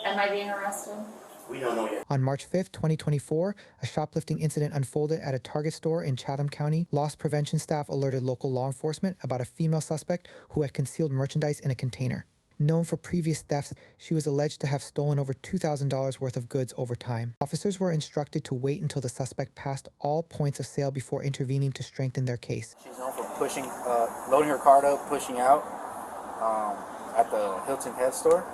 Am I being arrested? We don't know yet. On March 5th, 2024, a shoplifting incident unfolded at a Target store in Chatham County. Loss prevention staff alerted local law enforcement about a female suspect who had concealed merchandise in a container. Known for previous thefts, she was alleged to have stolen over $2,000 worth of goods over time. Officers were instructed to wait until the suspect passed all points of sale before intervening to strengthen their case. She's known for loading her cart up, pushing out at the Hilton Head store.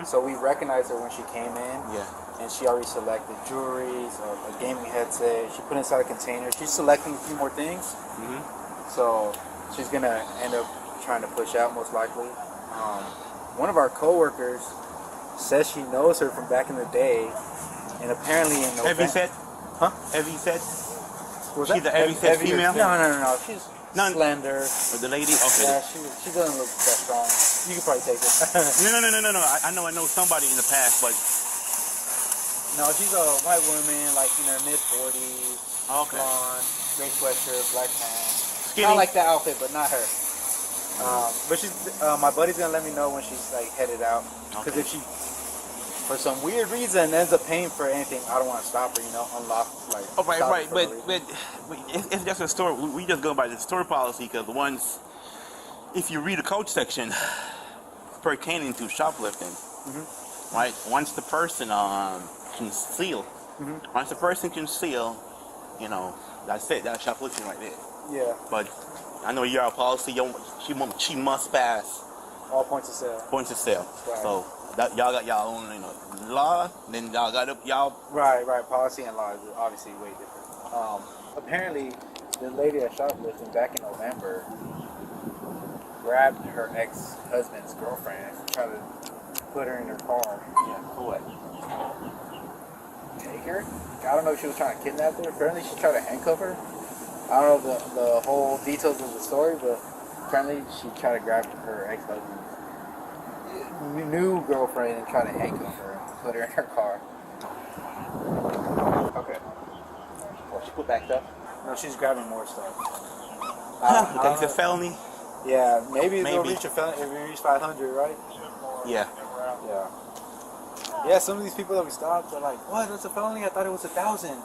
So we recognized her when she came in. Yeah. And she already selected jewelry, a gaming headset. She put inside a container. She's selecting a few more things. So she's gonna end up trying to push out most likely. One of our coworkers says she knows her from back in the day, and apparently in November. Heavy set? Huh? Heavy set? Was She's a heavy set female? No. She's slender. Or the lady? Okay. Yeah, she doesn't look that strong. You could probably take it. No. I know somebody in the past, but no, she's a white woman, like in her mid 40s. Okay. Blonde, gray sweatshirt, black pants. Skinny. I like that outfit, but not her. But she's my buddy's gonna let me know when she's like headed out. Because if she, for some weird reason, ends up paying for anything, I don't want to stop her. Unlock like. Oh, right. But if that's a store, we just go by the store policy because if you read the code section pertaining to shoplifting, right? Once the person conceal, once the person conceal, that's it. That's shoplifting right there. Yeah. But I know your policy. She must pass all points of sale. Points of sale. Right. So y'all got y'all own, law. Then y'all got y'all. Right. Policy and law is obviously way different. Apparently, the lady that shoplifted back in November grabbed her ex-husband's girlfriend and tried to put her in her car. Yeah. For what? Take her. I don't know if she was trying to kidnap her. Apparently, she tried to handcuff her. I don't know the whole details of the story, but apparently she tried to grab her ex-husband's new girlfriend and try to handcuff her and put her in her car. Okay. Well, she put backed up. No, she's grabbing more stuff. You think it's a felony? Yeah, maybe it'll reach a felony if we reach 500, right? Yeah. Yeah, some of these people that we stopped are like, what, that's a felony? I thought it was 1,000.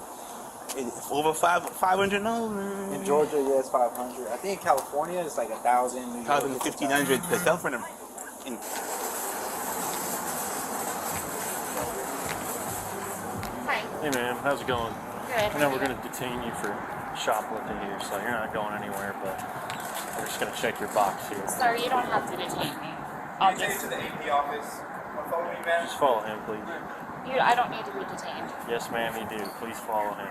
It's over 500 no. In Georgia, yeah, it's 500. I think in California, it's like 1,000. 1,500 per cell phone. Hi. Hey man, how's it going? Good. I know we're going to detain you for shoplifting here, so you're not going anywhere, but we're just going to check your box here. Sir, you don't have to detain me. I'll Take it to the AP office. Follow me, man. Just follow him, please. I don't need to be detained. Yes, ma'am, you do. Please follow him.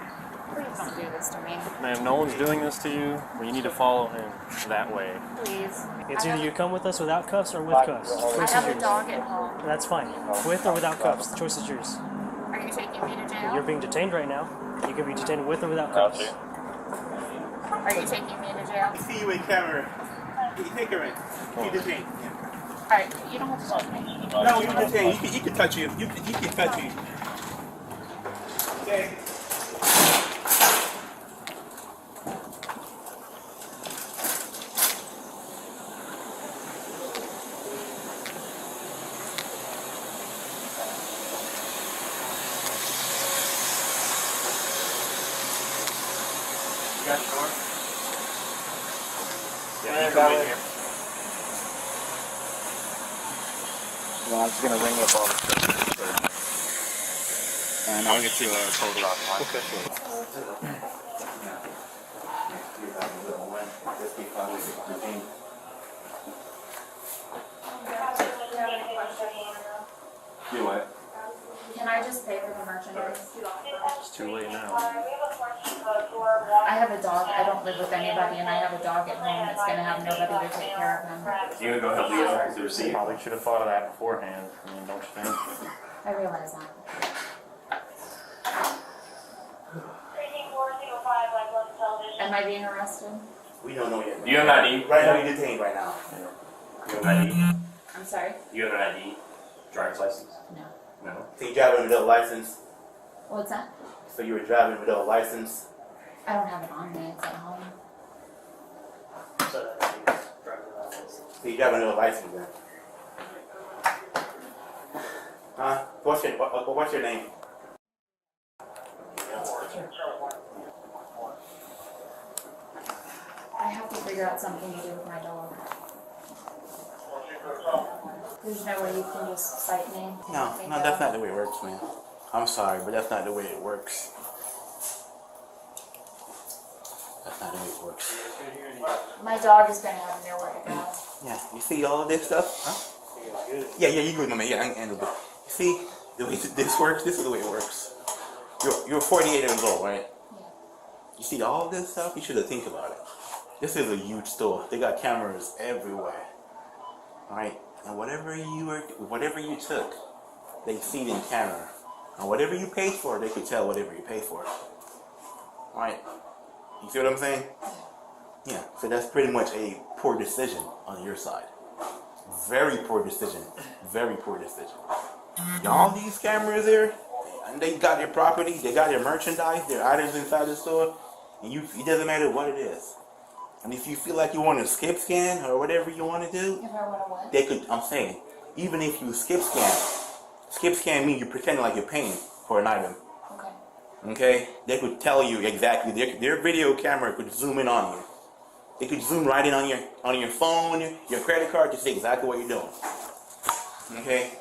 Please don't do this to me. Ma'am, no one's doing this to you, but you need to follow him that way. Please. It's either you come with us without cuffs or with cuffs. I Choice have is a yours. dog at home. That's fine. With or without cuffs, the choice is yours. Are you taking me to jail? You're being detained right now. You can be detained with or without cuffs. Are you taking me to jail? See you in camera. You take her in. You detain. Alright, you don't have to touch me. No, you detain. He can touch you. He can touch you. Okay. You got the door? Yeah, you come in here. Well, I'm just going to ring up all the stuff. And I'll get you a total offline. Okay. Do what? Can I just pay for the merchandise? It's too late now. I have a dog. I don't live with anybody, and I have a dog at home that's going to have nobody to take care of him. You gonna go help Leo with the receipt? Probably should have thought of that beforehand. I mean, don't you think? I realize that. Am I being arrested? We don't know yet. Do you have an ID? Right now, you're detained right now. You have an ID? I'm sorry? You have an ID? Driver's license? No. No. So you driving without a license? What's that? So you were driving without a license? I don't have it on me. It's at home. So you driving without a license then? Huh? What? What's your name? I have to figure out something to do with my dog. There's no way you can just cite me. No, that's not the way it works, man. I'm sorry, but that's not the way it works. That's not the way it works. My dog is gonna have nowhere to go. Yeah, you see all of this stuff? Huh? Yeah, you good, my man. Yeah, I can handle it. You see the way this works? This is the way it works. You're 48 years old, right? Yeah. You see all this stuff? You should have think about it. This is a huge store. They got cameras everywhere. Alright? And whatever you took, they see it in camera. And whatever you paid for, they could tell whatever you paid for. Alright? You see what I'm saying? Yeah. So that's pretty much a poor decision on your side. Very poor decision. Very poor decision. All these cameras here, and they got your property, they got your merchandise, their items inside the store, and it doesn't matter what it is. And if you feel like you want to skip scan or whatever you want to do, If I want to what? they could, I'm saying, even if you skip scan means you're pretending like you're paying for an item. Okay. Okay? They could tell you exactly, their video camera could zoom in on you. It could zoom right in on your phone, your credit card to see exactly what you're doing. Okay?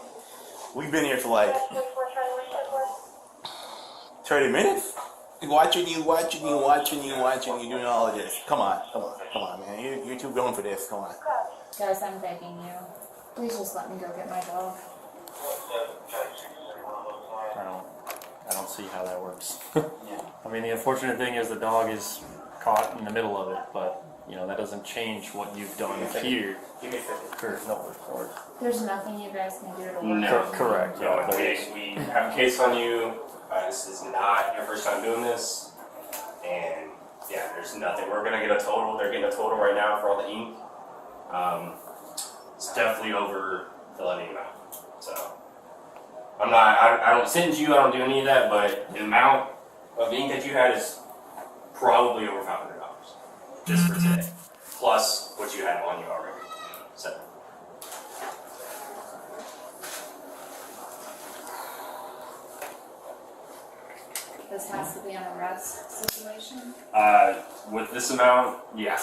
We've been here for like 30 minutes? Watching you doing all of this. Come on, man. You're too grown for this. Come on. Guys, I'm begging you. Please just let me go get my dog. I don't see how that works. I mean, the unfortunate thing is the dog is caught in the middle of it, but you know that doesn't change what you've done here. Give me a second. There's nothing you guys can do to work No. with me. Correct. No, Yeah, but we have a case on you. This is not your first time doing this. And yeah, there's nothing. We're going to get a total. They're getting a total right now for all the ink. It's definitely over the levy amount. So I don't sentence you. I don't do any of that. But the amount of ink that you had is probably over $500 just for today. Plus what you had on you already. So. This has to be an arrest situation. With this amount, yeah.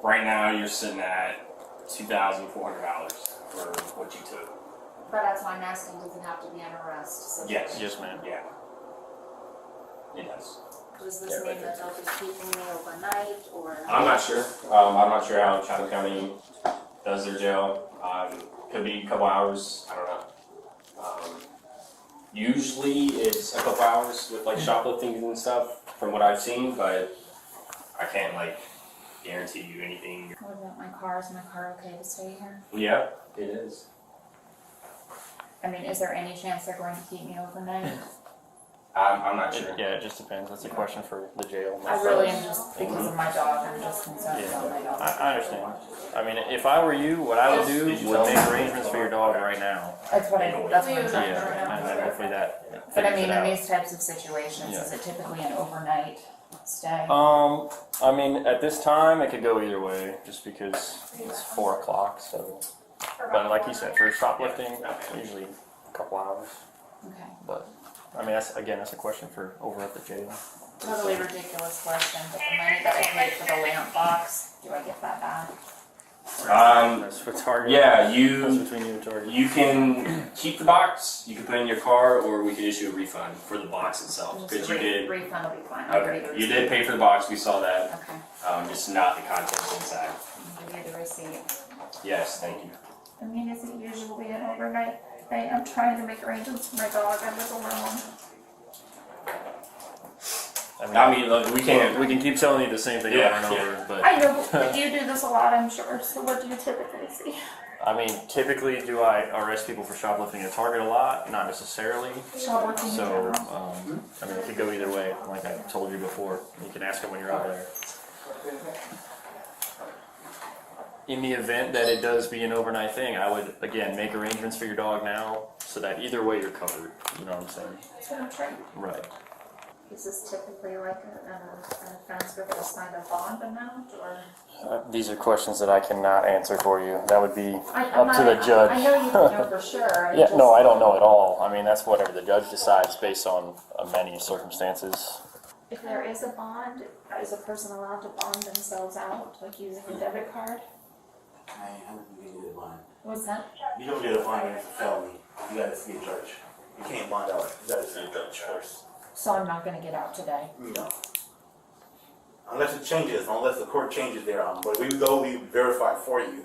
Right now you're sitting at $2,400 for what you took. But that's why I'm asking, does it have to be an arrest situation? Yes. yes, ma'am. Yeah. It does. Does this mean that they'll be keeping me overnight, or? I'm not sure. I'm not sure how Chatham County does their jail. Could be a couple hours. I don't know. Usually it's a couple hours with like shoplifting and stuff from what I've seen, but I can't like guarantee you anything. What about my car? Is my car okay to stay here? Yeah, it is. I mean, is there any chance they're going to keep me overnight? I'm not sure. Yeah, it just depends. That's a question for the jail. I really am just, because of my dog, I'm just concerned about my dog. I understand. I mean, if I were you, what I would do would make arrangements for your dog right now. That's what I'm trying to do right Yeah, and then now. hopefully that. But I figures mean, it in out. these types of situations, is it typically an overnight stay? I mean, at this time, it could go either way, just because it's 4 o'clock. So, but like you said, for shoplifting, usually a couple hours. Okay. But I mean, that's a question for over at the jail. Totally ridiculous question, but the money that I paid for the lamp box, do I get that back? That's for Target. Yeah, That's between you and Target. You can keep the box, you can put it in your car, or we can issue a refund for the box itself. Because you did. Refund will be fine. I'll give you the Okay, you receipt. did pay for the box, we saw that. Okay, Just not the contents inside. I'll give you the receipt. Yes, thank you. I mean, is it usually an overnight thing? I'm trying to make arrangements for my dog. I live alone. I mean, look, we we can't. can keep telling you the same thing Yeah, over and over, but I know, but you do this a lot, I'm sure. So what do you typically see? I mean, typically, do I arrest people for shoplifting at Target a lot? Not necessarily. Shoplifting in So, general? I mean, it could go either way. Like I told you before, you can ask them when you're out there. In the event that it does be an overnight thing, I would again make arrangements for your dog now, so that either way you're covered. You know what I'm saying? That's what I'm trying. Right. Is this typically like an offense with a assigned a bond amount, or? These are questions that I cannot answer for you. That would be I'm up to the not- judge. I know you don't know for sure. Yeah, no, I don't know at all. I mean, that's whatever the judge decides based on many circumstances. If there is a bond, is a person allowed to bond themselves out, like using a debit card? I don't think you get a bond. What's that? You don't get a bond when it's a felony. You gotta see a judge. You can't bond out. You gotta see a judge first. So I'm not gonna get out today. No. Unless it changes, unless the court changes their but we go, we verify for you.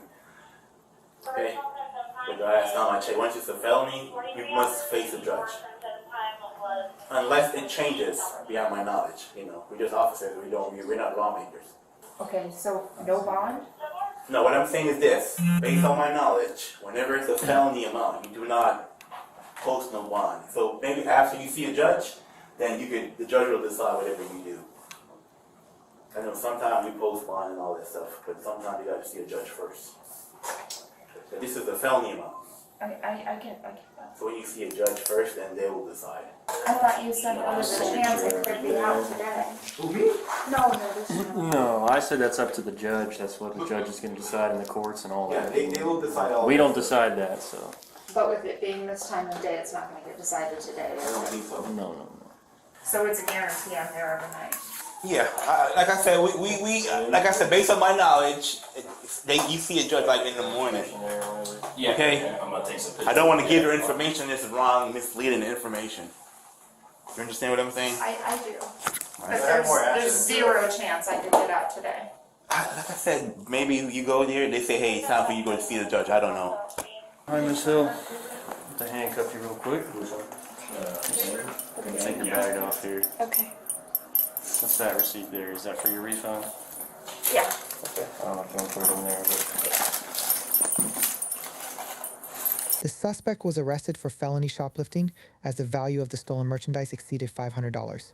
Okay? But the last time I checked, once it's a felony, you must face a judge. Unless it changes beyond my knowledge, we're just officers, we're not lawmakers. Okay, so no bond? No, what I'm saying is this, based on my knowledge, whenever it's a felony amount, you do not post no bond. So maybe after you see a judge, then the judge will decide whatever you do. I know sometimes we post bond and all that stuff, but sometimes you gotta see a judge first. But this is a felony amount. I get that. So when you see a judge first, then they will decide. I thought you said there was a chance it could be out today. Who, me? No, this is. No, I said that's up to the judge. That's what the judge is going to decide in the courts and all Yeah, that. they will decide all We that. don't decide that, so But with it being this time of day, it's not gonna get decided today, I is don't it? think so. no. So it's a guarantee I'm there overnight. Yeah, like I said, like I said, based on my knowledge, you see a judge like in the morning. Yeah. Okay. I'm gonna take some pictures. I don't want to give your information that's wrong, misleading information. You understand what I'm saying? I do. But Right. there's zero chance I could get out today. Like I said, maybe you go there, they say, hey, it's time for you to go to see the judge. I don't know. All right, Miss Hill. To handcuff you real quick. Take your bag off here. Okay. What's that receipt there? Is that for your refund? Yeah. I don't know if you want to put it in there, but The suspect was arrested for felony shoplifting as the value of the stolen merchandise exceeded $500.